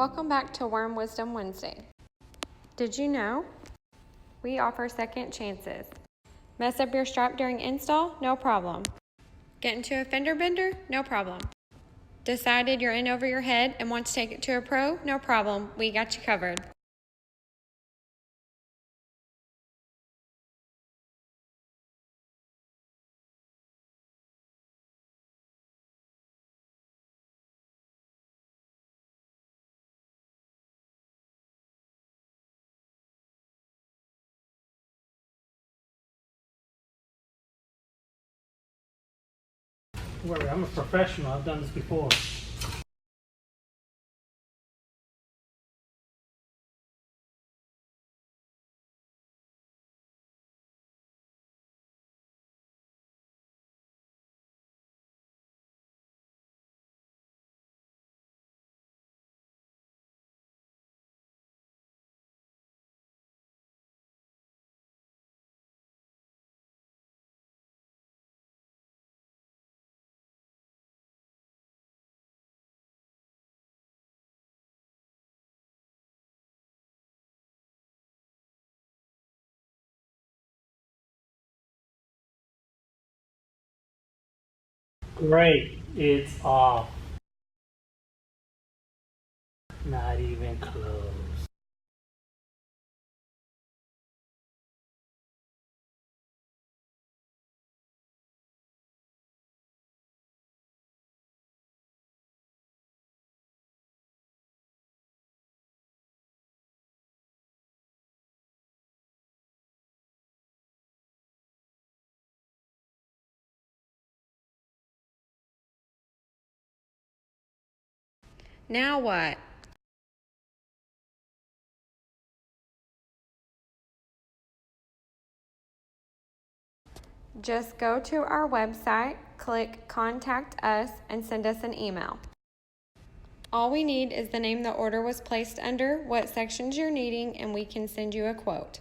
Welcome back to Worm Wisdom Wednesday. Did you know we offer second chances? Mess up your strap during install? No problem. Get into a fender bender? No problem. Decided you're in over your head and want to take it to a pro? No problem. We got you covered. Worry, I'm a professional. I've done this before. Great, it's off. Not even close. Now what? Just go to our website, click Contact Us, and send us an email. All we need is the name the order was placed under, what sections you're needing, and we can send you a quote.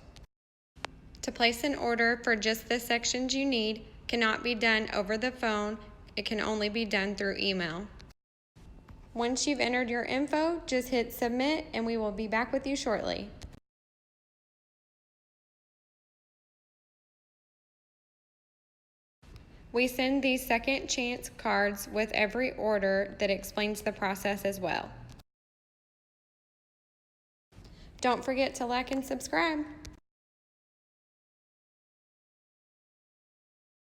To place an order for just the sections you need cannot be done over the phone. It can only be done through email. Once you've entered your info, just hit submit and we will be back with you shortly. We send these second chance cards with every order that explains the process as well. Don't forget to like and subscribe.